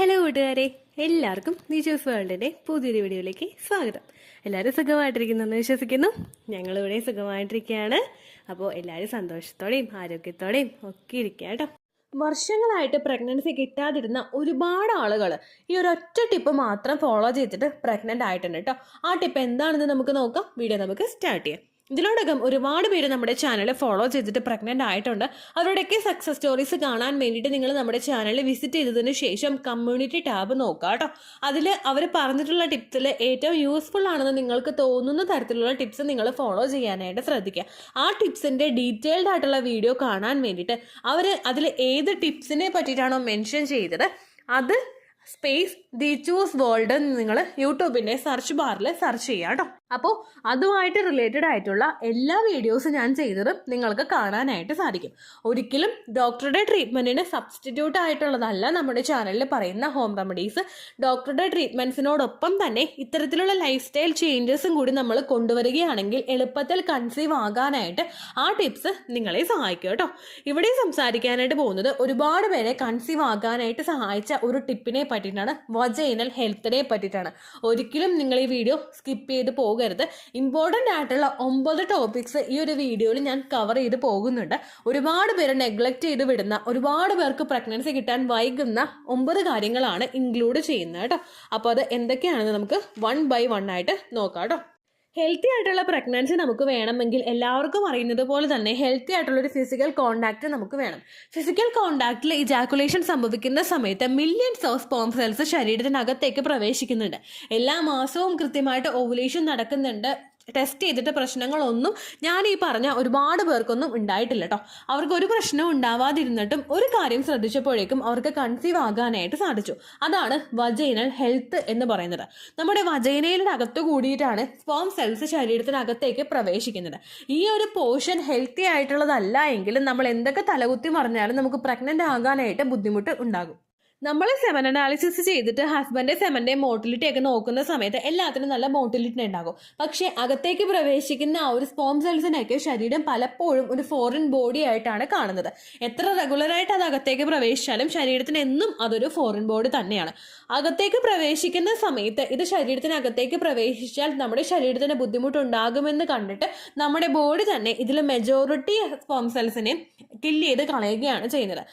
Hello കൂട്ടുകാരെ, എല്ലാവർക്കും നിജോസ് വേൾഡിൻ്റെ പുതിയൊരു വീഡിയോയിലേക്ക് സ്വാഗതം. എല്ലാവരും സുഖമായിട്ടിരിക്കുന്നെന്ന് വിശ്വസിക്കുന്നു. ഞങ്ങളിവിടെ സുഖമായിട്ടിരിക്കുകയാണ്. അപ്പോൾ എല്ലാവരും സന്തോഷത്തോടെയും ആരോഗ്യത്തോടെയും ഒക്കെ ഇരിക്കുക കേട്ടോ. വർഷങ്ങളായിട്ട് പ്രഗ്നൻസി കിട്ടാതിരുന്ന ഒരുപാട് ആളുകൾ ഈ ഒരൊറ്റ ടിപ്പ് മാത്രം ഫോളോ ചെയ്തിട്ട് പ്രഗ്നൻ്റ് ആയിട്ടുണ്ട് കേട്ടോ. ആ ടിപ്പ് എന്താണെന്ന് നമുക്ക് നോക്കാം. വീഡിയോ നമുക്ക് സ്റ്റാർട്ട് ചെയ്യാം. ഇതിനോടകം ഒരുപാട് പേര് നമ്മുടെ ചാനൽ ഫോളോ ചെയ്തിട്ട് പ്രഗ്നൻ്റ് ആയിട്ടുണ്ട്. അവരുടെയൊക്കെ സക്സസ് സ്റ്റോറീസ് കാണാൻ വേണ്ടിയിട്ട് നിങ്ങൾ നമ്മുടെ ചാനൽ വിസിറ്റ് ചെയ്തതിന് ശേഷം കമ്മ്യൂണിറ്റി ടാബ് നോക്കുക കേട്ടോ. അതിൽ അവർ പറഞ്ഞിട്ടുള്ള ടിപ്സിൽ ഏറ്റവും യൂസ്ഫുൾ ആണെന്ന് നിങ്ങൾക്ക് തോന്നുന്ന തരത്തിലുള്ള ടിപ്സ് നിങ്ങൾ ഫോളോ ചെയ്യാനായിട്ട് ശ്രദ്ധിക്കുക. ആ ടിപ്സിൻ്റെ ഡീറ്റെയിൽഡ് ആയിട്ടുള്ള വീഡിയോ കാണാൻ വേണ്ടിയിട്ട് അവർ അതിൽ ഏത് ടിപ്സിനെ പറ്റിയിട്ടാണോ മെൻഷൻ ചെയ്തത് അത് സ്പേസ് ദി ചൂസ് വേൾഡ് നിങ്ങൾ യൂട്യൂബിൻ്റെ സെർച്ച് ബാറിൽ സെർച്ച് ചെയ്യുക കേട്ടോ. അപ്പോൾ അതുമായിട്ട് റിലേറ്റഡ് ആയിട്ടുള്ള എല്ലാ വീഡിയോസും ഞാൻ ചെയ്തത് നിങ്ങൾക്ക് കാണാനായിട്ട് സാധിക്കും. ഒരിക്കലും ഡോക്ടറുടെ ട്രീറ്റ്മെൻറ്റിന് സബ്സ്റ്റിറ്റ്യൂട്ട് ആയിട്ടുള്ളതല്ല നമ്മുടെ ചാനലിൽ പറയുന്ന ഹോം റെമഡീസ്. ഡോക്ടറുടെ ട്രീറ്റ്മെൻറ്റ്സിനോടൊപ്പം തന്നെ ഇത്തരത്തിലുള്ള ലൈഫ് സ്റ്റൈൽ ചേഞ്ചസും കൂടി നമ്മൾ കൊണ്ടുവരികയാണെങ്കിൽ എളുപ്പത്തിൽ കൺസീവ് ആകാനായിട്ട് ആ ടിപ്സ് നിങ്ങളെ സഹായിക്കും കേട്ടോ. ഇവിടെ സംസാരിക്കാനായിട്ട് പോകുന്നത് ഒരുപാട് പേരെ കൺസീവ് ആകാനായിട്ട് സഹായിച്ച ഒരു ടിപ്പിനെ പറ്റിയിട്ടാണ്, വജൈനൽ ഹെൽത്തിനെ പറ്റിയിട്ടാണ്. ഒരിക്കലും നിങ്ങൾ ഈ വീഡിയോ സ്കിപ്പ് ചെയ്ത് പോകരുത്. ഇമ്പോർട്ടൻ്റ് ആയിട്ടുള്ള 9 ടോപ്പിക്സ് ഈ ഒരു വീഡിയോയിൽ ഞാൻ കവർ ചെയ്ത് പോകുന്നുണ്ട്. ഒരുപാട് പേര് നെഗ്ലക്റ്റ് ചെയ്ത് വിടുന്ന, ഒരുപാട് പേർക്ക് പ്രഗ്നൻസി കിട്ടാൻ വൈകുന്ന 9 കാര്യങ്ങളാണ് ഇൻക്ലൂഡ് ചെയ്യുന്നത് കേട്ടോ. അപ്പോൾ അത് എന്തൊക്കെയാണെന്ന് നമുക്ക് 1 by 1 ആയിട്ട് നോക്കാം കേട്ടോ. ഹെൽത്തി ആയിട്ടുള്ള പ്രഗ്നൻസി നമുക്ക് വേണമെങ്കിൽ എല്ലാവർക്കും അറിയുന്നത് പോലെ തന്നെ ഹെൽത്തി ആയിട്ടുള്ളൊരു ഫിസിക്കൽ കോണ്ടാക്ട് നമുക്ക് വേണം. ഫിസിക്കൽ കോണ്ടാക്റ്റിൽ ഇജാക്കുലേഷൻ സംഭവിക്കുന്ന സമയത്ത് മില്യൺസ് ഓഫ് സ്പേം സെൽസ് ശരീരത്തിനകത്തേക്ക് പ്രവേശിക്കുന്നുണ്ട്. എല്ലാ മാസവും കൃത്യമായിട്ട് ഓവുലേഷൻ നടക്കുന്നുണ്ട്. ടെസ്റ്റ് ചെയ്തിട്ട് പ്രശ്നങ്ങളൊന്നും ഞാൻ ഈ പറഞ്ഞ ഒരുപാട് പേർക്കൊന്നും ഉണ്ടായിട്ടില്ല കേട്ടോ. അവർക്ക് ഒരു പ്രശ്നവും ഉണ്ടാവാതിരുന്നിട്ടും ഒരു കാര്യം ശ്രദ്ധിച്ചപ്പോഴേക്കും അവർക്ക് കൺസീവ് ആകാനായിട്ട് സാധിച്ചു. അതാണ് വജൈനൽ ഹെൽത്ത് എന്ന് പറയുന്നത്. നമ്മുടെ വജൈനയുടെ അകത്ത് കൂടിയിട്ടാണ് സ്പേം സെൽസ് ശരീരത്തിനകത്തേക്ക് പ്രവേശിക്കുന്നത്. ഈ ഒരു പോർഷൻ ഹെൽത്തി ആയിട്ടുള്ളതല്ല എങ്കിലും നമ്മൾ എന്തൊക്കെ തലകുത്തി മറിഞ്ഞാലും നമുക്ക് പ്രഗ്നൻ്റ് ആകാനായിട്ട് ബുദ്ധിമുട്ട് ഉണ്ടാകും. നമ്മൾ സെമൻ അനാലിസിസ് ചെയ്തിട്ട് ഹസ്ബൻഡ് സെമൻ്റെ മോട്ടിലിറ്റി ഒക്കെ നോക്കുന്ന സമയത്ത് എല്ലാത്തിനും നല്ല മോട്ടിലിറ്റി ഉണ്ടാകും. പക്ഷേ അകത്തേക്ക് പ്രവേശിക്കുന്ന ആ ഒരു സ്പേം സെൽസിനൊക്കെ ശരീരം പലപ്പോഴും ഒരു ഫോറിൻ ബോഡി ആയിട്ടാണ് കാണുന്നത്. എത്ര റെഗുലറായിട്ട് അത് അകത്തേക്ക് പ്രവേശിച്ചാലും ശരീരത്തിന് എന്നും അതൊരു ഫോറിൻ ബോഡി തന്നെയാണ്. അകത്തേക്ക് പ്രവേശിക്കുന്ന സമയത്ത് ഇത് ശരീരത്തിനകത്തേക്ക് പ്രവേശിച്ചാൽ നമ്മുടെ ശരീരത്തിന് ബുദ്ധിമുട്ടുണ്ടാകുമെന്ന് കണ്ടിട്ട് നമ്മുടെ ബോഡി തന്നെ ഇതിൽ മെജോറിറ്റി സ്പേം സെൽസിനെ കില്ല് ചെയ്ത് കളയുകയാണ് ചെയ്യുന്നത്.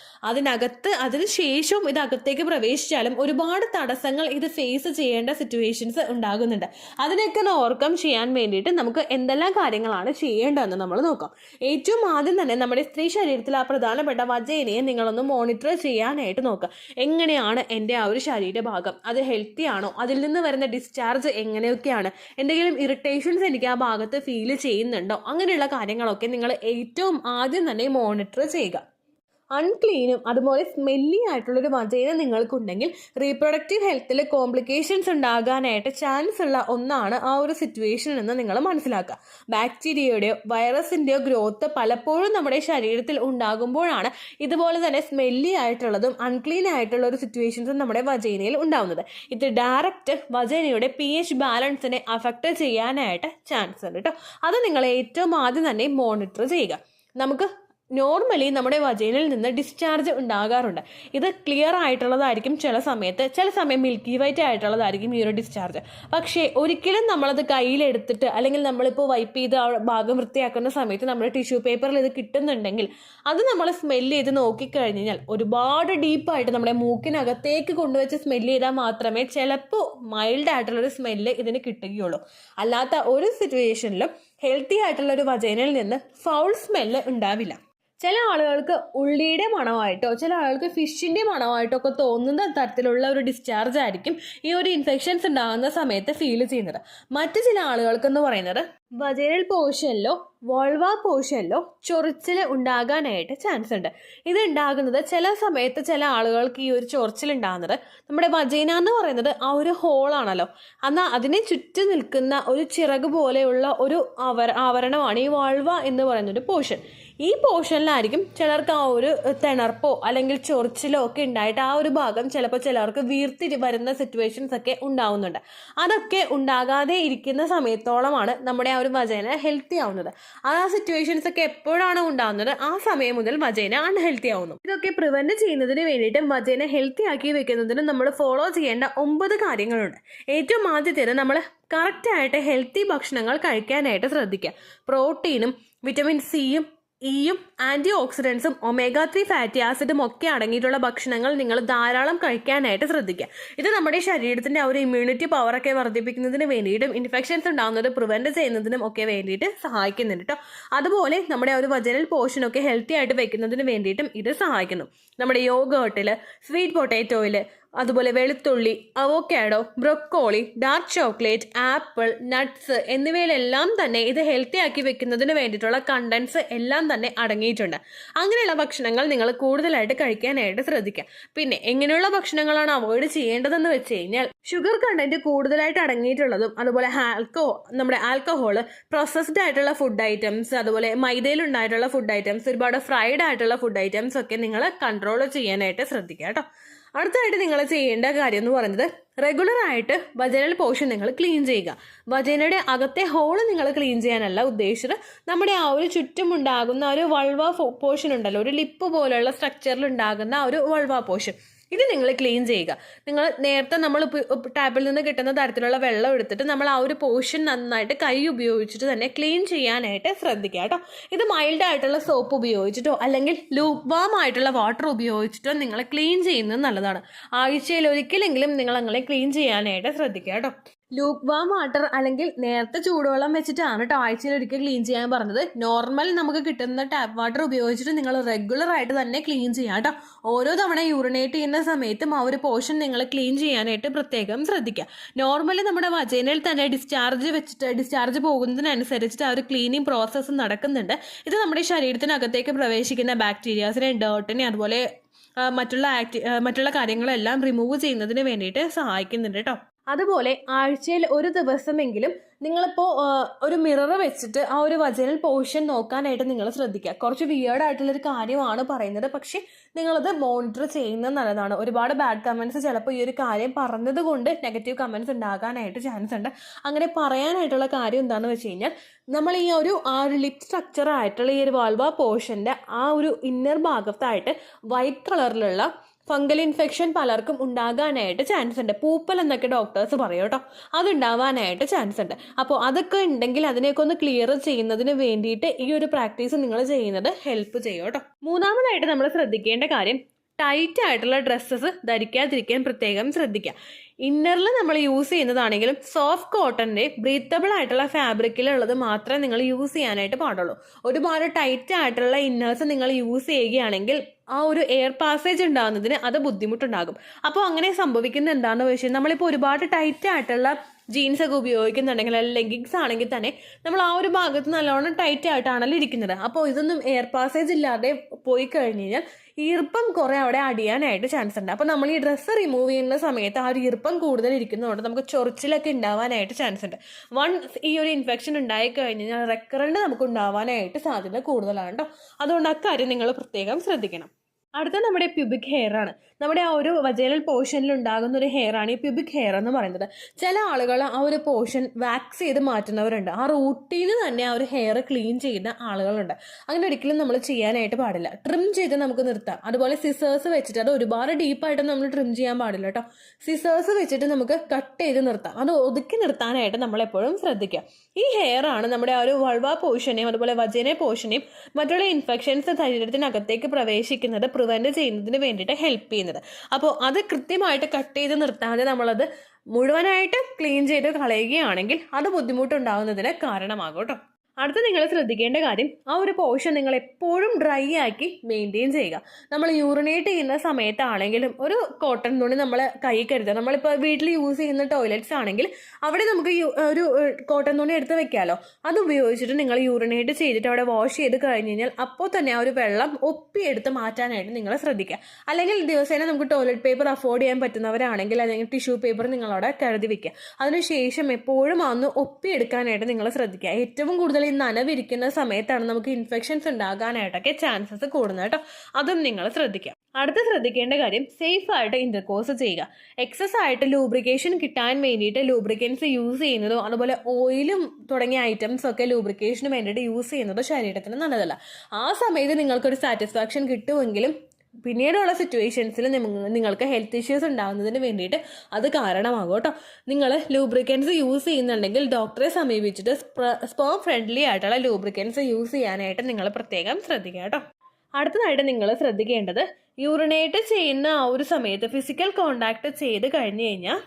അതിന് ശേഷവും ഇത് അകത്തേക്ക് പ്രവേശിച്ചാലും ഒരുപാട് തടസ്സങ്ങൾ ഇത് ഫേസ് ചെയ്യേണ്ട സിറ്റുവേഷൻസ് ഉണ്ടാകുന്നുണ്ട്. അതിനൊക്കെ ഓവർകം ചെയ്യാൻ വേണ്ടിയിട്ട് നമുക്ക് എന്തെല്ലാം കാര്യങ്ങളാണ് ചെയ്യേണ്ടതെന്ന് നമ്മൾ നോക്കാം. ഏറ്റവും ആദ്യം തന്നെ നമ്മുടെ സ്ത്രീ ശരീരത്തിൽ ആ പ്രധാനപ്പെട്ട വജൈനയെ നിങ്ങളൊന്ന് മോണിറ്റർ ചെയ്യാനായിട്ട് നോക്കുക. എങ്ങനെയാണ് എൻ്റെ ആ ഒരു ശരീരഭാഗം, അത് ഹെൽത്തി ആണോ, അതിൽ നിന്ന് വരുന്ന ഡിസ്ചാർജ് എങ്ങനെയൊക്കെയാണ്, എന്തെങ്കിലും ഇറിറ്റേഷൻസ് എനിക്ക് ആ ഭാഗത്ത് ഫീൽ ചെയ്യുന്നുണ്ടോ, അങ്ങനെയുള്ള കാര്യങ്ങളൊക്കെ നിങ്ങൾ ഏറ്റവും ആദ്യം തന്നെ മോണിറ്റർ ചെയ്യുക. അൺക്ലീനും അതുപോലെ സ്മെല്ലി ആയിട്ടുള്ളൊരു വജൈന നിങ്ങൾക്കുണ്ടെങ്കിൽ റീപ്രൊഡക്റ്റീവ് ഹെൽത്തിൽ കോംപ്ലിക്കേഷൻസ് ഉണ്ടാകാനായിട്ട് ചാൻസ് ഉള്ള ഒന്നാണ് ആ ഒരു സിറ്റുവേഷൻ എന്ന് നിങ്ങൾ മനസ്സിലാക്കുക. ബാക്ടീരിയയുടെയോ വൈറസിൻ്റെയോ ഗ്രോത്ത് പലപ്പോഴും നമ്മുടെ ശരീരത്തിൽ ഉണ്ടാകുമ്പോഴാണ് ഇതുപോലെ തന്നെ സ്മെല്ലി ആയിട്ടുള്ളതും അൺക്ലീൻ ആയിട്ടുള്ള ഒരു സിറ്റുവേഷൻസും നമ്മുടെ വജൈനയിൽ ഉണ്ടാകുന്നത്. ഇത് ഡയറക്റ്റ് വജൈനയുടെ pH ബാലൻസിനെ അഫക്റ്റ് ചെയ്യാനായിട്ട് ചാൻസ് ഉണ്ട് കേട്ടോ. അത് നിങ്ങൾ ഏറ്റവും ആദ്യം തന്നെ മോണിറ്റർ ചെയ്യുക. നമുക്ക് നോർമലി നമ്മുടെ വജൈനയിൽ നിന്ന് ഡിസ്ചാർജ് ഉണ്ടാകാറുണ്ട്. ഇത് ക്ലിയർ ആയിട്ടുള്ളതായിരിക്കും, ചില സമയം മിൽക്കി വൈറ്റ് ആയിട്ടുള്ളതായിരിക്കും ഈ ഒരു ഡിസ്ചാർജ്. പക്ഷേ ഒരിക്കലും നമ്മളത് കയ്യിലെടുത്തിട്ട് അല്ലെങ്കിൽ നമ്മളിപ്പോൾ വൈപ്പ് ചെയ്ത് ഭാഗം വൃത്തിയാക്കുന്ന സമയത്ത് നമ്മൾ ടിഷ്യൂ പേപ്പറിൽ ഇത് കിട്ടുന്നുണ്ടെങ്കിൽ അത് നമ്മൾ സ്മെല്ല് ചെയ്ത് നോക്കിക്കഴിഞ്ഞാൽ ഒരുപാട് ഡീപ്പായിട്ട് നമ്മുടെ മൂക്കിനകത്തേക്ക് കൊണ്ടുവച്ച് സ്മെല്ല് ചെയ്താൽ മാത്രമേ ചിലപ്പോൾ മൈൽഡ് ആയിട്ടുള്ളൊരു സ്മെല്ല് ഇതിന് കിട്ടുകയുള്ളൂ. അല്ലാത്ത ഒരു സിറ്റുവേഷനിലും ഹെൽത്തി ആയിട്ടുള്ളൊരു വജൈനയിൽ നിന്ന് ഫൗൾ സ്മെല്ല് ഉണ്ടാവില്ല. ചില ആളുകൾക്ക് ഉള്ളിയുടെ മണമായിട്ടോ ചില ആളുകൾക്ക് ഫിഷിൻ്റെ മണമായിട്ടോ ഒക്കെ തോന്നുന്ന തരത്തിലുള്ള ഒരു ഡിസ്ചാർജ് ആയിരിക്കും ഈ ഒരു ഇൻഫെക്ഷൻസ് ഉണ്ടാകുന്ന സമയത്ത് ഫീൽ ചെയ്യുന്നത്. മറ്റു ചില ആളുകൾക്കെന്ന് പറയുന്നത് വജൈനൽ പോർഷനിലോ വോൾവ പോർഷനിലോ ചൊറിച്ചിൽ ഉണ്ടാകാനായിട്ട് ചാൻസ് ഉണ്ട്. ഇത് ഉണ്ടാകുന്നത് ചില സമയത്ത് ചില ആളുകൾക്ക് ഈ ഒരു ചൊറിച്ചിൽ ഉണ്ടാകുന്നത് നമ്മുടെ വജൈന എന്ന് പറയുന്നത് ആ ഒരു ഹോളാണല്ലോ, എന്നാൽ അതിനെ ചുറ്റി നിൽക്കുന്ന ഒരു ചിറക് പോലെയുള്ള ഒരു ആവരണമാണ് ഈ വോൾവ എന്ന് പറയുന്ന ഒരു പോർഷൻ. ഈ പോർഷനിലായിരിക്കും ചിലർക്ക് ആ ഒരു തിണർപ്പോ അല്ലെങ്കിൽ ചൊറിച്ചിലോ ഒക്കെ ഉണ്ടായിട്ട് ആ ഒരു ഭാഗം ചിലപ്പോൾ ചിലർക്ക് വീർത്തി വരുന്ന സിറ്റുവേഷൻസ് ഒക്കെ ഉണ്ടാവുന്നുണ്ട്. അതൊക്കെ ഉണ്ടാകാതെ ഇരിക്കുന്ന സമയത്തോളമാണ് നമ്മുടെ ആ ഒരു വജൈന ഹെൽത്തി ആവുന്നത്. ആ സിറ്റുവേഷൻസ് ഒക്കെ എപ്പോഴാണ് ഉണ്ടാവുന്നത് ആ സമയം മുതൽ വജൈന അൺഹെൽത്തി ആവുന്നു. ഇതൊക്കെ പ്രിവെന്റ് ചെയ്യുന്നതിന് വേണ്ടിയിട്ട് വജൈന ഹെൽത്തി ആക്കി വെക്കുന്നതിന് നമ്മൾ ഫോളോ ചെയ്യേണ്ട 9 കാര്യങ്ങളുണ്ട്. ഏറ്റവും ആദ്യത്തേത് നമ്മൾ കറക്റ്റായിട്ട് ഹെൽത്തി ഭക്ഷണങ്ങൾ കഴിക്കാനായിട്ട് ശ്രദ്ധിക്കുക. പ്രോട്ടീനും വിറ്റമിൻ സിയും ഇയും ആൻറ്റി ഓക്സിഡൻസും ഒമേഗ 3 ഫാറ്റി ആസിഡും ഒക്കെ അടങ്ങിയിട്ടുള്ള ഭക്ഷണങ്ങൾ നിങ്ങൾ ധാരാളം കഴിക്കാനായിട്ട് ശ്രദ്ധിക്കുക. ഇത് നമ്മുടെ ശരീരത്തിൻ്റെ ആ ഒരു ഇമ്മ്യൂണിറ്റി പവറൊക്കെ വർദ്ധിപ്പിക്കുന്നതിന് വേണ്ടിയിട്ടും ഇൻഫെക്ഷൻസ് ഉണ്ടാകുന്നത് പ്രിവെൻറ്റ് ചെയ്യുന്നതിനും ഒക്കെ വേണ്ടിയിട്ട് സഹായിക്കുന്നുണ്ട് കേട്ടോ. അതുപോലെ നമ്മുടെ ആ ഒരു വജനൽ പോർഷനൊക്കെ ഹെൽത്തി ആയിട്ട് വെക്കുന്നതിന് വേണ്ടിയിട്ടും ഇത് സഹായിക്കുന്നു. നമ്മുടെ യോഗേർട്ടിൽ, സ്വീറ്റ് പൊട്ടാറ്റോയിൽ, അതുപോലെ വെളുത്തുള്ളി, avocado, broccoli, dark chocolate, apple, nuts എന്നിവയിലെല്ലാം തന്നെ ഇത് ഹെൽത്തി ആക്കി വെക്കുന്നതിന് വേണ്ടിയിട്ടുള്ള കണ്ടൻസ് എല്ലാം തന്നെ അടങ്ങിയിട്ടുണ്ട്. അങ്ങനെയുള്ള ഭക്ഷണങ്ങൾ നിങ്ങൾ കൂടുതലായിട്ട് കഴിക്കാനായിട്ട് ശ്രദ്ധിക്കുക. പിന്നെ എങ്ങനെയുള്ള ഭക്ഷണങ്ങളാണ് അവോയ്ഡ് ചെയ്യേണ്ടതെന്ന് വെച്ച് കഴിഞ്ഞാൽ ഷുഗർ കണ്ടന്റ് കൂടുതലായിട്ട് അടങ്ങിയിട്ടുള്ളതും അതുപോലെ നമ്മുടെ ആൽക്കഹോള്, പ്രോസസ്ഡ് ആയിട്ടുള്ള ഫുഡ് ഐറ്റംസ്, അതുപോലെ മൈദയിലുണ്ടായിട്ടുള്ള ഫുഡ് ഐറ്റംസ്, ഒരുപാട് ഫ്രൈഡ് ആയിട്ടുള്ള ഫുഡ് ഐറ്റംസ് ഒക്കെ നിങ്ങൾ കൺട്രോൾ ചെയ്യാനായിട്ട് ശ്രദ്ധിക്കുക കേട്ടോ. അടുത്തായിട്ട് നിങ്ങൾ ചെയ്യേണ്ട കാര്യം എന്ന് പറയുന്നത് റെഗുലർ ആയിട്ട് വജൈനൽ പോർഷൻ നിങ്ങൾ ക്ലീൻ ചെയ്യുക. വജൈനയുടെ അകത്തെ ഹോള് നിങ്ങൾ ക്ലീൻ ചെയ്യാനല്ല ഉദ്ദേശിച്ചത്, നമ്മുടെ ആ ഒരു ചുറ്റുമുണ്ടാകുന്ന ഒരു വൾവ പോർഷൻ ഉണ്ടല്ലോ, ഒരു ലിപ്പ് പോലെയുള്ള സ്ട്രക്ചറിൽ ഉണ്ടാകുന്ന ഒരു വൾവ പോർഷൻ, ഇത് നിങ്ങൾ ക്ലീൻ ചെയ്യുക. നിങ്ങൾ നേരത്തെ നമ്മൾ ടാപ്പിൽ നിന്ന് കിട്ടുന്ന തരത്തിലുള്ള വെള്ളം എടുത്തിട്ട് നമ്മൾ ആ ഒരു പോർഷൻ നന്നായിട്ട് കൈ ഉപയോഗിച്ചിട്ട് തന്നെ ക്ലീൻ ചെയ്യാനായിട്ട് ശ്രദ്ധിക്കുക കേട്ടോ. ഇത് മൈൽഡ് ആയിട്ടുള്ള സോപ്പ് ഉപയോഗിച്ചിട്ടോ അല്ലെങ്കിൽ ലൂക്ക് വാം ആയിട്ടുള്ള വാട്ടർ ഉപയോഗിച്ചിട്ടോ നിങ്ങൾ ക്ലീൻ ചെയ്യുന്നത് നല്ലതാണ്. ആഴ്ചയിൽ ഒരിക്കലെങ്കിലും നിങ്ങൾ അങ്ങനെ ക്ലീൻ ചെയ്യാനായിട്ട് ശ്രദ്ധിക്കുക കേട്ടോ. ലൂക്ക് വാം വാട്ടർ അല്ലെങ്കിൽ നേരത്തെ ചൂടുവെള്ളം വെച്ചിട്ടാണ് കേട്ടോ ആഴ്ചയിൽ ഒരിക്കൽ ക്ലീൻ ചെയ്യാൻ പറഞ്ഞത്. നോർമൽ നമുക്ക് കിട്ടുന്ന ടാപ്പ് വാട്ടർ ഉപയോഗിച്ചിട്ട് നിങ്ങൾ റെഗുലർ ആയിട്ട് തന്നെ ക്ലീൻ ചെയ്യാം കേട്ടോ. ഓരോ തവണ യൂറിനേറ്റ് ചെയ്യുന്ന സമയത്തും ആ ഒരു പോർഷൻ നിങ്ങൾ ക്ലീൻ ചെയ്യാനായിട്ട് പ്രത്യേകം ശ്രദ്ധിക്കുക. നോർമലി നമ്മുടെ വജൈനയിൽ തന്നെ ഡിസ്ചാർജ് പോകുന്നതിനനുസരിച്ചിട്ട് ആ ഒരു ക്ലീനിങ് പ്രോസസ്സ് നടക്കുന്നുണ്ട്. ഇത് നമ്മുടെ ശരീരത്തിനകത്തേക്ക് പ്രവേശിക്കുന്ന ബാക്ടീരിയാസിനെ, ഡേർട്ടിനെ, അതുപോലെ മറ്റുള്ള കാര്യങ്ങളെല്ലാം റിമൂവ് ചെയ്യുന്നതിന് വേണ്ടിയിട്ട് സഹായിക്കുന്നുണ്ട് കേട്ടോ. അതുപോലെ ആഴ്ചയിൽ ഒരു ദിവസമെങ്കിലും നിങ്ങളിപ്പോൾ ഒരു മിറർ വെച്ചിട്ട് ആ ഒരു വജൈനൽ പോർഷൻ നോക്കാനായിട്ട് നിങ്ങൾ ശ്രദ്ധിക്കുക. കുറച്ച് വിയേർഡ് ആയിട്ടുള്ളൊരു കാര്യമാണ് പറയുന്നത്, പക്ഷേ നിങ്ങളത് മോണിറ്റർ ചെയ്യുന്നത് നല്ലതാണ്. ഒരുപാട് ബാഡ് കമൻറ്റ്സ് ചിലപ്പോൾ ഈ ഒരു കാര്യം പറഞ്ഞത് കൊണ്ട് നെഗറ്റീവ് കമൻറ്റ്സ് ഉണ്ടാകാനായിട്ട് ചാൻസ് ഉണ്ട്. അങ്ങനെ പറയാനായിട്ടുള്ള കാര്യം എന്താണെന്ന് വെച്ച് കഴിഞ്ഞാൽ നമ്മൾ ഈ ഒരു ലിപ് സ്ട്രക്ചർ ആയിട്ടുള്ള ഈ ഒരു വാൾവ പോർഷൻ്റെ ആ ഒരു ഇന്നർ ഭാഗത്തായിട്ട് വൈറ്റ് കളറിലുള്ള ഫംഗൽ ഇൻഫെക്ഷൻ പലർക്കും ഉണ്ടാകാനായിട്ട് ചാൻസ് ഉണ്ട്. പൂപ്പൽ എന്നൊക്കെ ഡോക്ടേഴ്സ് പറയും കേട്ടോ, അതുണ്ടാവാനായിട്ട് ചാൻസ് ഉണ്ട്. അപ്പോൾ അതൊക്കെ ഉണ്ടെങ്കിൽ അതിനെയൊക്കെ ഒന്ന് ക്ലിയർ ചെയ്യുന്നതിന് വേണ്ടിയിട്ട് ഈ ഒരു പ്രാക്ടീസ് നിങ്ങൾ ചെയ്യുന്നത് ഹെൽപ്പ് ചെയ്യും കേട്ടോ. മൂന്നാമതായിട്ട് നമ്മൾ ശ്രദ്ധിക്കേണ്ട കാര്യം ടൈറ്റ് ആയിട്ടുള്ള ഡ്രസ്സസ് ധരിക്കാതിരിക്കാൻ പ്രത്യേകം ശ്രദ്ധിക്കുക. ഇന്നറിൽ നമ്മൾ യൂസ് ചെയ്യുന്നതാണെങ്കിലും സോഫ്റ്റ് കോട്ടൻ്റെ ബ്രീത്തബിൾ ആയിട്ടുള്ള ഫാബ്രിക്കിലുള്ളത് മാത്രമേ നിങ്ങൾ യൂസ് ചെയ്യാനായിട്ട് പാടുള്ളൂ. ഒരുപാട് ടൈറ്റ് ആയിട്ടുള്ള ഇന്നേഴ്സ് നിങ്ങൾ യൂസ് ചെയ്യുകയാണെങ്കിൽ ആ ഒരു എയർ പാസേജ് ഉണ്ടാകുന്നതിന് അത് ബുദ്ധിമുട്ടുണ്ടാകും. അപ്പോൾ അങ്ങനെ സംഭവിക്കുന്നത് എന്താണെന്ന് വെച്ചാൽ നമ്മളിപ്പോൾ ഒരുപാട് ടൈറ്റ് ആയിട്ടുള്ള ജീൻസ് ഒക്കെ ഉപയോഗിക്കുന്നുണ്ടെങ്കിൽ അല്ലെങ്കിൽ ലെഗിങ്സ് ആണെങ്കിൽ തന്നെ നമ്മൾ ആ ഒരു ഭാഗത്ത് നല്ലോണം ടൈറ്റ് ആയിട്ടാണല്ലോ ഇരിക്കുന്നത്. അപ്പോൾ ഇതൊന്നും എയർ പാസേജ് ഇല്ലാതെ പോയി കഴിഞ്ഞ് കഴിഞ്ഞാൽ ഈർപ്പം കുറെ അവിടെ അടിയാനായിട്ട് ചാൻസ് ഉണ്ട്. അപ്പോൾ നമ്മൾ ഈ ഡ്രസ്സ് റിമൂവ് ചെയ്യുന്ന സമയത്ത് ആ ഒരു ഈർപ്പം കൂടുതൽ ഇരിക്കുന്നതുകൊണ്ട് നമുക്ക് ചൊറിച്ചിലൊക്കെ ഉണ്ടാവാനായിട്ട് ചാൻസ് ഉണ്ട്. ഈ ഒരു ഇൻഫെക്ഷൻ ഉണ്ടായി കഴിഞ്ഞ് കഴിഞ്ഞാൽ റെക്കറൻറ്റ് നമുക്ക് ഉണ്ടാവാനായിട്ട് സാധ്യത കൂടുതലാണ് കേട്ടോ. അതുകൊണ്ട് അക്കാര്യം നിങ്ങൾ പ്രത്യേകം ശ്രദ്ധിക്കണം. അടുത്ത നമ്മുടെ പ്യൂബിക് ഹെയർ ആണ്. നമ്മുടെ ആ ഒരു വജൈനൽ പോർഷനിൽ ഉണ്ടാകുന്ന ഒരു ഹെയർ ആണ് ഈ പ്യൂബിക് ഹെയർ എന്ന് പറയുന്നത്. ചില ആളുകൾ ആ ഒരു പോർഷൻ വാക്സ് ചെയ്ത് മാറ്റുന്നവരുണ്ട്. ആ റൂട്ടീന് തന്നെ ആ ഒരു ഹെയർ ക്ലീൻ ചെയ്യുന്ന ആളുകളുണ്ട്. അങ്ങനെ ഒരിക്കലും നമ്മൾ ചെയ്യാനായിട്ട് പാടില്ല. ട്രിം ചെയ്ത് നമുക്ക് നിർത്താം. അതുപോലെ സിസേഴ്സ് വെച്ചിട്ട്, അത് ഒരുപാട് ഡീപ്പായിട്ട് നമ്മൾ ട്രിം ചെയ്യാൻ പാടില്ല കേട്ടോ. സിസേഴ്സ് വെച്ചിട്ട് നമുക്ക് കട്ട് ചെയ്ത് നിർത്താം. അത് ഒതുക്കി നിർത്താനായിട്ട് നമ്മൾ എപ്പോഴും ശ്രദ്ധിക്കുക. ഈ ഹെയർ ആണ് നമ്മുടെ ആ ഒരു വൾവ പോർഷനെയും അതുപോലെ വജൈന പോർഷനെയും മറ്റുള്ള ഇൻഫെക്ഷൻസ് ശരീരത്തിനകത്തേക്ക് പ്രവേശിക്കുന്നത് പ്രിവെന്റ് ചെയ്യുന്നതിന് വേണ്ടിയിട്ട് ഹെൽപ്പ് ചെയ്യുന്നത്. അപ്പോൾ അത് കൃത്യമായിട്ട് കട്ട് ചെയ്ത് നിർത്താതെ നമ്മളത് മുഴുവനായിട്ട് ക്ലീൻ ചെയ്ത് കളയുകയാണെങ്കിൽ അത് ബുദ്ധിമുട്ടുണ്ടാകുന്നതിന് കാരണമാകും കേട്ടോ. അടുത്ത നിങ്ങൾ ശ്രദ്ധിക്കേണ്ട കാര്യം ആ ഒരു പോർഷൻ നിങ്ങൾ എപ്പോഴും ഡ്രൈ ആക്കി മെയിൻറ്റെയിൻ ചെയ്യുക. നമ്മൾ യൂറിനേറ്റ് ചെയ്യുന്ന സമയത്താണെങ്കിലും ഒരു കോട്ടൺ തുണി നമ്മൾ കൈ കരുതുക. നമ്മളിപ്പോൾ വീട്ടിൽ യൂസ് ചെയ്യുന്ന ടോയ്ലറ്റ്സ് ആണെങ്കിൽ അവിടെ നമുക്ക് ഒരു കോട്ടൺ തുണി എടുത്ത് വെക്കാമല്ലോ. അത് ഉപയോഗിച്ചിട്ട് നിങ്ങൾ യൂറിനേറ്റ് ചെയ്തിട്ട് അവിടെ വാഷ് ചെയ്ത് കഴിഞ്ഞ് കഴിഞ്ഞാൽ അപ്പോൾ തന്നെ ആ ഒരു വെള്ളം ഒപ്പിയെടുത്ത് മാറ്റാനായിട്ട് നിങ്ങൾ ശ്രദ്ധിക്കുക. അല്ലെങ്കിൽ ദിവസേന നമുക്ക് ടോയ്ലറ്റ് പേപ്പർ അഫോർഡ് ചെയ്യാൻ പറ്റുന്നവരാണെങ്കിൽ അല്ലെങ്കിൽ ടിഷ്യൂ പേപ്പർ നിങ്ങളവിടെ കരുതി വെക്കുക. അതിനുശേഷം എപ്പോഴും അന്ന് ഒപ്പിയെടുക്കാനായിട്ട് നിങ്ങൾ ശ്രദ്ധിക്കുക. ഏറ്റവും കൂടുതൽ ഈ നനവിരിക്കുന്ന സമയത്താണ് നമുക്ക് ഇൻഫെക്ഷൻസ് ഉണ്ടാകാനായിട്ടൊക്കെ ചാൻസസ് കൂടുന്നത് കേട്ടോ. അതും നിങ്ങൾ ശ്രദ്ധിക്കാം. അടുത്ത് ശ്രദ്ധിക്കേണ്ട കാര്യം, സേഫ് ആയിട്ട് ഇന്റർകോഴ്സ് ചെയ്യുക. എക്സസ് ആയിട്ട് ലൂബ്രിക്കേഷൻ കിട്ടാൻ വേണ്ടിയിട്ട് ലൂബ്രിക്കൻസ് യൂസ് ചെയ്യുന്നതോ അതുപോലെ ഓയിലും തുടങ്ങിയ ഐറ്റംസ് ഒക്കെ ലൂബ്രിക്കേഷന് വേണ്ടിയിട്ട് യൂസ് ചെയ്യുന്നതോ ശരീരത്തിന് നല്ലതല്ല. ആ സമയത്ത് നിങ്ങൾക്കൊരു സാറ്റിസ്ഫാക്ഷൻ കിട്ടുമെങ്കിലും പിന്നീടുള്ള സിറ്റുവേഷൻസിൽ നിങ്ങൾക്ക് ഹെൽത്ത് ഇഷ്യൂസ് ഉണ്ടാകുന്നതിന് വേണ്ടിയിട്ട് അത് കാരണമാകും കേട്ടോ. നിങ്ങൾ ലൂബ്രിക്കൻസ് യൂസ് ചെയ്യുന്നുണ്ടെങ്കിൽ ഡോക്ടറെ സമീപിച്ചിട്ട് സ്പേം ഫ്രണ്ട്ലി ആയിട്ടുള്ള ലൂബ്രിക്കൻസ് യൂസ് ചെയ്യാനായിട്ട് നിങ്ങൾ പ്രത്യേകം ശ്രദ്ധിക്കുക കേട്ടോ. അടുത്തതായിട്ട് നിങ്ങൾ ശ്രദ്ധിക്കേണ്ടത്, യൂറിനേറ്റ് ചെയ്യുന്ന ആ ഒരു സമയത്ത് ഫിസിക്കൽ കോണ്ടാക്ട് ചെയ്ത് കഴിഞ്ഞു കഴിഞ്ഞാൽ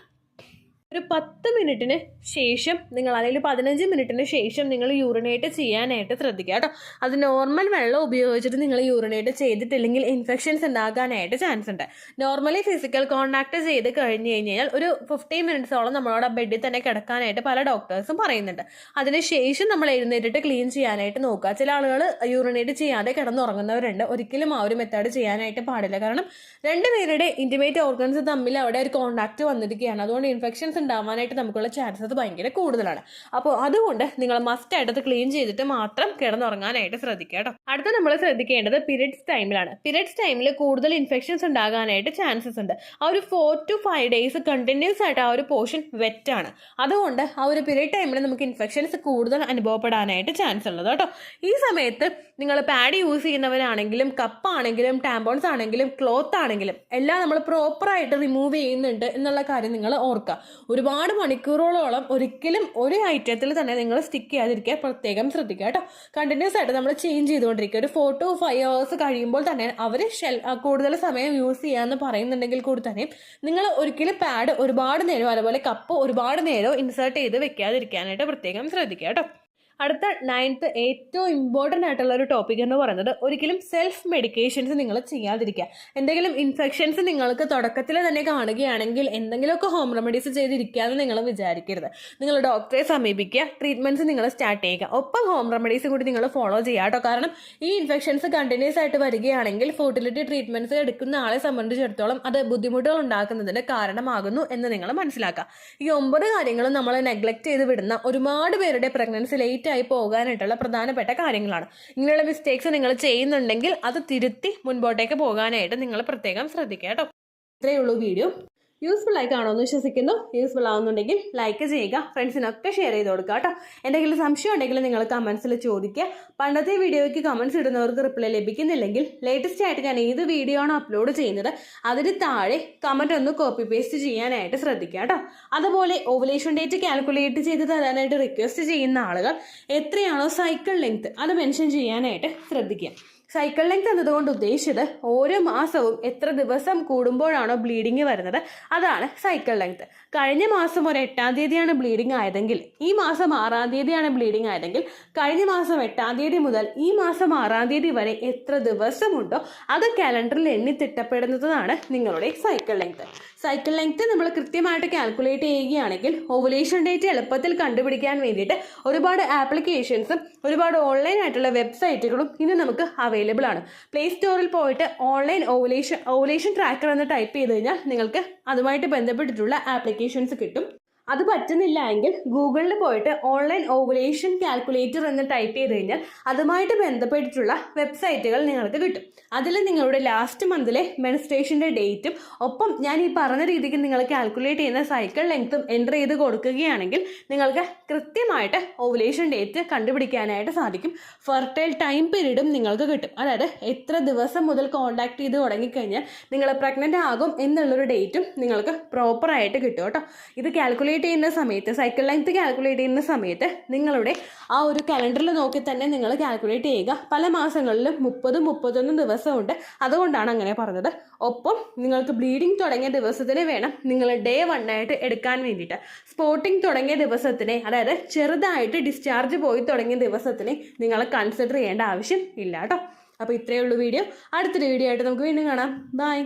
ഒരു 10 മിനിറ്റിന് ശേഷം നിങ്ങൾ അല്ലെങ്കിൽ 15 മിനിറ്റിന് ശേഷം നിങ്ങൾ യൂറിനേറ്റ് ചെയ്യാനായിട്ട് ശ്രദ്ധിക്കുക കേട്ടോ. അത് നോർമൽ വെള്ളം ഉപയോഗിച്ചിട്ട് നിങ്ങൾ യൂറിനേറ്റ് ചെയ്തിട്ടില്ലെങ്കിൽ ഇൻഫെക്ഷൻസ് ഉണ്ടാകാനായിട്ട് ചാൻസ് ഉണ്ട്. നോർമലി ഫിസിക്കൽ കോണ്ടാക്ട് ചെയ്ത് കഴിഞ്ഞ് കഴിഞ്ഞാൽ ഒരു 15 മിനിറ്റ്സോളം നമ്മളോട് ബെഡിൽ തന്നെ കിടക്കാനായിട്ട് പല ഡോക്ടേഴ്സും പറയുന്നുണ്ട്. അതിനുശേഷം നമ്മൾ എഴുന്നേറ്റിട്ട് ക്ലീൻ ചെയ്യാനായിട്ട് നോക്കുക. ചില ആളുകൾ യൂറിനേറ്റ് ചെയ്യാതെ കിടന്നുറങ്ങുന്നവരുണ്ട്. ഒരിക്കലും ആ ഒരു മെത്തേഡ് ചെയ്യാനായിട്ട് പാടില്ല. കാരണം രണ്ടുപേരുടെ ഇന്റിമേറ്റ് ഓർഗൻസ് തമ്മിൽ അവിടെ ഒരു കോണ്ടാക്ട് വന്നിരിക്കുകയാണ്. അതുകൊണ്ട് ഇൻഫെക്ഷൻസ് ഉണ്ടാവാനായിട്ട് നമുക്കുള്ള ചാൻസസ് ഭയങ്കര കൂടുതലാണ്. അപ്പോൾ അതുകൊണ്ട് നിങ്ങൾ മസ്റ്റ് ആയിട്ട് അത് ക്ലീൻ ചെയ്തിട്ട് മാത്രം കിടന്നുറങ്ങാനായിട്ട് ശ്രദ്ധിക്കുക കേട്ടോ. അടുത്ത നമ്മൾ ശ്രദ്ധിക്കേണ്ടത് പീരിയഡ്സ് ടൈമിലാണ്. പീരിയഡ്സ് ടൈമിൽ കൂടുതൽ ഇൻഫെക്ഷൻസ് ഉണ്ടാകാനായിട്ട് ചാൻസസ് ഉണ്ട്. ആ ഒരു 4 to 5 days കണ്ടിന്യൂസ് ആയിട്ട് ആ ഒരു പോർഷൻ വെറ്റാണ്. അതുകൊണ്ട് ആ ഒരു പീരിയഡ് ടൈമിൽ നമുക്ക് ഇൻഫെക്ഷൻസ് കൂടുതൽ അനുഭവപ്പെടാനായിട്ട് ചാൻസ് ഉള്ളത് കേട്ടോ. ഈ സമയത്ത് നിങ്ങൾ പാഡ് യൂസ് ചെയ്യുന്നവരാണെങ്കിലും കപ്പാണെങ്കിലും ടാമ്പോൺസ് ആണെങ്കിലും ക്ലോത്ത് ആണെങ്കിലും എല്ലാം നമ്മൾ പ്രോപ്പറായിട്ട് റിമൂവ് ചെയ്യുന്നുണ്ട് എന്നുള്ള കാര്യം നിങ്ങൾ ഓർക്കുക. ഒരുപാട് മണിക്കൂറുകളോളം ഒരിക്കലും ഒരു ഐറ്റത്തിൽ തന്നെ നിങ്ങൾ സ്റ്റിക്ക് ചെയ്യാതിരിക്കുക, പ്രത്യേകം ശ്രദ്ധിക്കുക കേട്ടോ. കണ്ടിന്യൂസ് ആയിട്ട് നമ്മൾ ചേഞ്ച് ചെയ്തുകൊണ്ടിരിക്കുക. ഒരു 4 to 5 hours കഴിയുമ്പോൾ തന്നെ അവർ കൂടുതൽ സമയം യൂസ് ചെയ്യാമെന്ന് പറയുന്നുണ്ടെങ്കിൽ കൂടി തന്നെ നിങ്ങൾ ഒരിക്കലും പാഡ് ഒരുപാട് നേരം അതുപോലെ കപ്പ് ഒരുപാട് നേരം ഇൻസേർട്ട് ചെയ്ത് വെക്കാതിരിക്കാനായിട്ട് പ്രത്യേകം ശ്രദ്ധിക്കുക കേട്ടോ. അടുത്ത 9th ഏറ്റവും ഇമ്പോർട്ടൻ്റ് ആയിട്ടുള്ള ഒരു ടോപ്പിക് എന്ന് പറയുന്നത്, ഒരിക്കലും സെൽഫ് മെഡിക്കേഷൻസ് നിങ്ങൾ ചെയ്യാതിരിക്കുക. എന്തെങ്കിലും ഇൻഫെക്ഷൻസ് നിങ്ങൾക്ക് തുടക്കത്തിൽ തന്നെ കാണുകയാണെങ്കിൽ എന്തെങ്കിലുമൊക്കെ ഹോം റെമഡീസ് ചെയ്തിരിക്കാമെന്ന് നിങ്ങൾ വിചാരിക്കരുത്. നിങ്ങൾ ഡോക്ടറെ സമീപിക്കുക, ട്രീറ്റ്മെൻറ്റ്സ് നിങ്ങൾ സ്റ്റാർട്ട് ചെയ്യുക, ഒപ്പം ഹോം റെമഡീസ് കൂടി നിങ്ങൾ ഫോളോ ചെയ്യുക കേട്ടോ. കാരണം ഈ ഇൻഫെക്ഷൻസ് കണ്ടിന്യൂസ് ആയിട്ട് വരികയാണെങ്കിൽ ഫെർട്ടിലിറ്റി ട്രീറ്റ്മെൻറ്റ്സ് എടുക്കുന്ന ആളെ സംബന്ധിച്ചിടത്തോളം അത് ബുദ്ധിമുട്ടുകൾ ഉണ്ടാക്കുന്നതിന് കാരണമാകുന്നു എന്ന് നിങ്ങൾ മനസ്സിലാക്കുക. ഈ 9 കാര്യങ്ങളും നമ്മൾ നെഗ്ലക്ട് ചെയ്ത് വിടുന്ന ഒരുപാട് പേരുടെ പ്രഗ്നൻസി ലേറ്റ് ആയി പോകാനായിട്ടുള്ള പ്രധാനപ്പെട്ട കാര്യങ്ങളാണ്. ഇങ്ങനെയുള്ള മിസ്റ്റേക്സ് നിങ്ങൾ ചെയ്യുന്നുണ്ടെങ്കിൽ അത് തിരുത്തി മുൻപോട്ടേക്ക് പോകാനായിട്ട് നിങ്ങൾ പ്രത്യേകം ശ്രദ്ധിക്കുക കേട്ടോ. ഇത്രയേ ഉള്ളൂ വീഡിയോ. യൂസ്ഫുൾ ആയി കാണുമെന്ന് വിശ്വസിക്കുന്നു. യൂസ്ഫുൾ ആവുന്നുണ്ടെങ്കിൽ ലൈക്ക് ചെയ്യുക, ഫ്രണ്ട്സിനൊക്കെ ഷെയർ ചെയ്ത് കൊടുക്കുക കേട്ടോ. എന്തെങ്കിലും സംശയം ഉണ്ടെങ്കിൽ നിങ്ങൾ കമൻസിൽ ചോദിക്കുക. പണ്ടത്തെ വീഡിയോയ്ക്ക് കമൻസ് ഇടുന്നവർക്ക് റിപ്ലൈ ലഭിക്കുന്നില്ലെങ്കിൽ ലേറ്റസ്റ്റ് ആയിട്ട് ഞാൻ ഏത് വീഡിയോ ആണോ അപ്ലോഡ് ചെയ്യുന്നത് അതിന് താഴെ കമൻറ്റ് ഒന്ന് കോപ്പി പേസ്റ്റ് ചെയ്യാനായിട്ട് ശ്രദ്ധിക്കുക കേട്ടോ. അതുപോലെ ഓവുലേഷൻ ഡേറ്റ് കാൽക്കുലേറ്റ് ചെയ്ത് തരാനായിട്ട് റിക്വസ്റ്റ് ചെയ്യുന്ന ആളുകൾ എത്രയാണോ സൈക്കിൾ ലെങ്ത് അത് മെൻഷൻ ചെയ്യാനായിട്ട് ശ്രദ്ധിക്കുക. സൈക്കിൾ ലെങ്ത് എന്നതുകൊണ്ട് ഉദ്ദേശിച്ചത് ഓരോ മാസവും എത്ര ദിവസം കൂടുമ്പോഴാണോ ബ്ലീഡിങ് വരുന്നത് അതാണ് സൈക്കിൾ ലെങ്ത്. കഴിഞ്ഞ മാസം ഒരു 8-ാം തീയതിയാണ് ബ്ലീഡിങ് ആയതെങ്കിൽ ഈ മാസം 6-ാം തീയതിയാണ് ബ്ലീഡിങ് ആയതെങ്കിൽ കഴിഞ്ഞ മാസം 8-ാം തീയതി മുതൽ ഈ മാസം 6-ാം തീയതി വരെ എത്ര ദിവസമുണ്ടോ അത് കാലണ്ടറിൽ എണ്ണി തിട്ടപ്പെടുന്നതാണ് നിങ്ങളുടെ സൈക്കിൾ ലെങ്ത്. സൈക്കിൾ ലെങ്ത് നമ്മൾ കൃത്യമായിട്ട് കാൽക്കുലേറ്റ് ചെയ്യുകയാണെങ്കിൽ ഓവുലേഷൻ ഡേറ്റ് എളുപ്പത്തിൽ കണ്ടുപിടിക്കാൻ വേണ്ടിയിട്ട് ഒരുപാട് ആപ്ലിക്കേഷൻസും ഒരുപാട് ഓൺലൈൻ ആയിട്ടുള്ള വെബ്സൈറ്റുകളും ഇന്ന് നമുക്ക് അവൈലബിൾ ആണ്. പ്ലേ സ്റ്റോറിൽ പോയിട്ട് ഓൺലൈൻ ഓവുലേഷൻ ട്രാക്കർ എന്ന് ടൈപ്പ് ചെയ്ത് കഴിഞ്ഞാൽ നിങ്ങൾക്ക് അതുമായിട്ട് ബന്ധപ്പെട്ടിട്ടുള്ള ആപ്ലിക്കേഷൻസ് കിട്ടും. അത് പറ്റുന്നില്ല എങ്കിൽ ഗൂഗിളിൽ പോയിട്ട് ഓൺലൈൻ ഓവുലേഷൻ കാൽക്കുലേറ്റർ എന്ന് ടൈപ്പ് ചെയ്ത് കഴിഞ്ഞാൽ അതുമായിട്ട് ബന്ധപ്പെട്ടിട്ടുള്ള വെബ്സൈറ്റുകൾ നിങ്ങൾക്ക് കിട്ടും. അതിൽ നിങ്ങളുടെ ലാസ്റ്റ് മന്തിലെ മെൻസ്ട്രേഷൻ്റെ ഡേറ്റും ഒപ്പം ഞാൻ ഈ പറഞ്ഞ രീതിക്ക് നിങ്ങൾ കാൽക്കുലേറ്റ് ചെയ്യുന്ന സൈക്കിൾ ലെങ്ത്തും എൻ്റർ ചെയ്ത് കൊടുക്കുകയാണെങ്കിൽ നിങ്ങൾക്ക് കൃത്യമായിട്ട് ഓവുലേഷൻ ഡേറ്റ് കണ്ടുപിടിക്കാനായിട്ട് സാധിക്കും. ഫെർട്ടൈൽ ടൈം പീരീഡും നിങ്ങൾക്ക് കിട്ടും. അതായത് എത്ര ദിവസം മുതൽ കോൺടാക്ട് ചെയ്ത് തുടങ്ങിക്കഴിഞ്ഞാൽ നിങ്ങൾ പ്രഗ്നൻ്റ് ആകും എന്നുള്ളൊരു ഡേറ്റും നിങ്ങൾക്ക് പ്രോപ്പറായിട്ട് കിട്ടും കേട്ടോ. ഇത് കാൽക്കുലേറ്റ് ചെയ്യുന്ന സമയത്ത് സൈക്കിൾ ലെങ്ത് കാൽക്കുലേറ്റ് ചെയ്യുന്ന സമയത്ത് നിങ്ങളുടെ ആ ഒരു കലണ്ടറിൽ നോക്കി തന്നെ നിങ്ങൾ കാൽക്കുലേറ്റ് ചെയ്യുക. പല മാസങ്ങളിലും 30-31 ദിവസമുണ്ട്. അതുകൊണ്ടാണ് അങ്ങനെ പറഞ്ഞത്. ഒപ്പം നിങ്ങൾക്ക് ബ്ലീഡിങ് തുടങ്ങിയ ദിവസത്തിന് വേണം നിങ്ങൾ ഡേ 1 ആയിട്ട് എടുക്കാൻ വേണ്ടിയിട്ട്. സ്പോട്ടിങ് തുടങ്ങിയ ദിവസത്തിനെ അതായത് ചെറുതായിട്ട് ഡിസ്ചാർജ് പോയി തുടങ്ങിയ ദിവസത്തിനെ നിങ്ങൾ കൺസിഡർ ചെയ്യേണ്ട ആവശ്യം ഇല്ല കേട്ടോ. അപ്പോൾ ഇത്രയേ ഉള്ളൂ വീഡിയോ. അടുത്തൊരു വീഡിയോ ആയിട്ട് നമുക്ക് വീണ്ടും കാണാം. ബൈ.